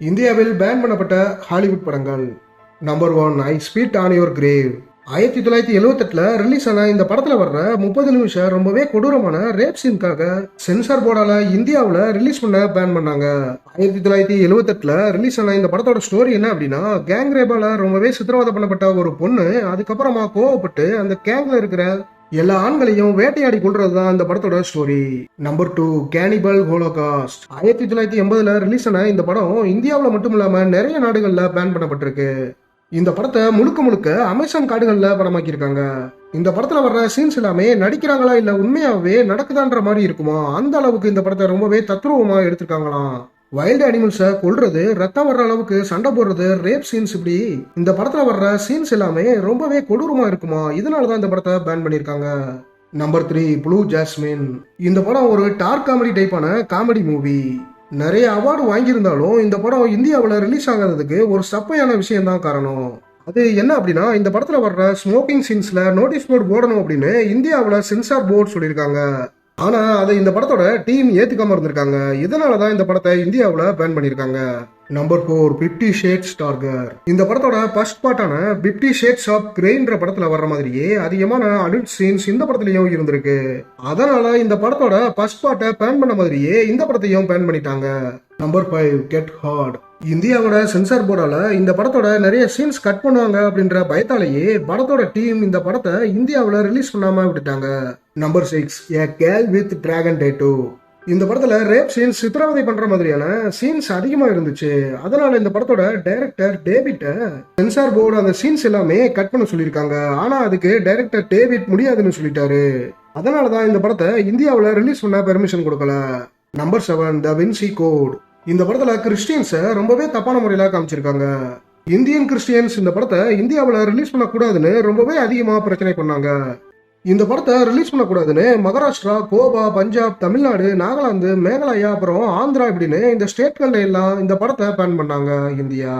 இந்தியாவில் பேன் பண்ணப்பட்ட ஹாலிவுட் படங்கள். Number 1, I spit on your grave. 1978 release ஆன இந்த படத்துல வர்ற 30 நிமிஷம் ரொம்பவே கொடூரமான ரேப் சீனுக்காக சென்சார் போர்டால இந்தியாவில் ரிலீஸ் பண்ண பேன் பண்ணாங்க. 1978 ரிலீஸ் ஆன இந்த படத்தோட ஸ்டோரி என்ன அப்படின்னா, கேங் ரேபால ரொம்பவே சித்திரவதை பண்ணப்பட்ட ஒரு பொண்ணு அதுக்கப்புறமா கோவப்பட்டு அந்த கேங்ல இருக்கிற எல்லா ஆண்களையும் வேட்டையாடி கொள்றதுதான் இந்த படத்தோட story. Number 2, cannibal Holocaust. 1980 release ஆன இந்த படம் இந்தியாவில் மட்டும் இல்லாம நிறைய நாடுகள்ல பேன் பண்ணப்பட்டிருக்கு. இந்த படத்தை முழுக்க முழுக்க அமேசான் காடுகள்ல படமாக்கியிருக்காங்க. இந்த படத்துல வர்ற சீன்ஸ் எல்லாமே நடிக்கிறாங்களா இல்ல உண்மையாவே நடக்குதான்ற மாதிரி இருக்குமா, அந்த அளவுக்கு இந்த படத்தை ரொம்பவே தத்ரூபமா எடுத்திருக்காங்களாம். வைல்டு அனிமல்ஸை கொல்றது, ரத்தம் வர்ற அளவுக்கு சண்டை போடுறது, ரேப் சீன்ஸ், இப்படி இந்த படத்துல வர்ற சீன்ஸ் எல்லாமே ரொம்பவே கொடூரமா இருக்குமா, இதனாலதான் இந்த படத்தை பேன் பண்ணிருக்காங்க. Number 3, blue jasmine. இந்த படம் ஒரு டார்க் காமெடி டைப்பான காமெடி மூவி. நிறைய அவார்டு வாங்கியிருந்தாலும் இந்த படம் இந்தியாவில் ரிலீஸ் ஆகாததுக்கு ஒரு சப்பையான விஷயம் தான் காரணம். அது என்ன அப்படின்னா, இந்த படத்துல வர்ற ஸ்மோக்கிங் சீன்ஸ்ல நோட்டீஸ் போர்டு போடணும் அப்படின்னு இந்தியாவில் சென்சார் போர்டு சொல்லியிருக்காங்க. ஆனா அதை இந்த படத்தோட டீம் ஏத்துக்காம இருந்திருக்காங்க. இதனாலதான் இந்த படத்தை இந்தியாவில் பேன் பண்ணிருக்காங்க. Number 4, 50 shades target. இந்த படத்தோட ஃபர்ஸ்ட் பார்ட்டான 50 ஷேட்ஸ் ஆஃப் கிரேன்ற படத்துல வர்ற மாதிரியே அதிகமான அடல்ட் சீன்ஸ் இந்த படத்துலயும் இருந்திருக்கு. அதனால இந்த படத்தோட ஃபர்ஸ்ட் பார்ட்டை பேன் பண்ண மாதிரியே இந்த படத்தையும் பேன் பண்ணிட்டாங்க. Number 5, get hard. இந்தியாவோட சென்சார் போர்டால இந்த படத்தோட நிறைய சீன்ஸ் கட் பண்ணுவாங்க அப்படின்ற பயத்தாலேயே படத்தோட டீம் இந்த படத்தை இந்தியாவில் ரிலீஸ் பண்ணாம விட்டுட்டாங்க. Number 6, A girl with dragon tattoo. இந்த படத்துல ரேப் சீன்ஸ், சித்திரவதை பண்ற மாதிரியான சீன்ஸ் அதிகமா இருந்துச்சு. அதனால இந்த படத்தோட டைரக்டர் டேவிட்ட சென்சார் போர்டு அந்த சீன்ஸ் எல்லாமே கட் பண்ண சொல்லியிருக்காங்க. ஆனா அதுக்கு டைரக்டர் டேவிட் முடியாதுன்னு சொல்லிட்டாரு. அதனாலதான் இந்த படத்தை இந்தியாவில் ரிலீஸ் பண்ண பெர்மிஷன் கொடுக்கல. நம்பர் 7, த வின்சி கோட். இந்த படத்துல கிறிஸ்டியன்ஸை ரொம்பவே தப்பான முறையில காமிச்சிருக்காங்க. இந்தியன் கிறிஸ்டியன்ஸ் இந்த படத்தை இந்தியாவில் ரிலீஸ் பண்ணக்கூடாதுன்னு ரொம்பவே அதிகமா பிரச்சனை பண்ணாங்க. இந்த படத்தை ரிலீஸ் பண்ணக்கூடாதுன்னு மகாராஷ்டிரா, கோவா, பஞ்சாப், தமிழ்நாடு, நாகாலாந்து, மேகாலயா, அப்புறம் ஆந்திரா இப்படின்னு இந்த ஸ்டேட்கள்ல எல்லாம் இந்த படத்தை பேன் பண்ணாங்க India.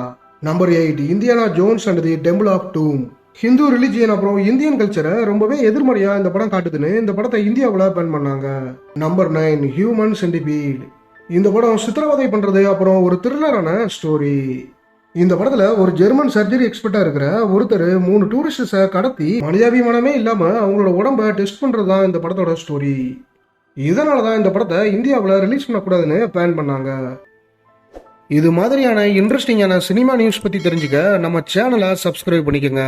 Number 8, Indiana Jones and the temple of doom. Hindu religion அப்புறம் இந்தியன் கல்ச்சரை ரொம்பவே எதிர்மறையா இந்த படம் காட்டுதுன்னு இந்த படத்தை இந்தியாவில் பேன் பண்ணாங்க. Number 9, human centipede. இந்த படம் சித்திரவதை பண்றது அப்புறம் ஒரு த்ரில்லரான ஸ்டோரி. இந்த படத்துல ஒரு ஜெர்மன் சர்ஜரி எக்ஸ்பர்ட்டா இருக்கிற ஒருத்தர் 3 டூரிஸ்டர்ஸை கடத்தி மனிதாபிமானமே இல்லாம அவங்களோட உடம்ப டெஸ்ட் பண்றதுதான் இந்த படத்தோட ஸ்டோரி. இதனாலதான் இந்த படத்தை இந்தியாவில் ரிலீஸ் பண்ணக்கூடாதுன்னு பேன் பண்ணாங்க. இது மாதிரியான இன்ட்ரெஸ்டிங்கான சினிமா நியூஸ் பத்தி தெரிஞ்சுக்க நம்ம சேனலை சப்ஸ்கிரைப் பண்ணிக்கோங்க.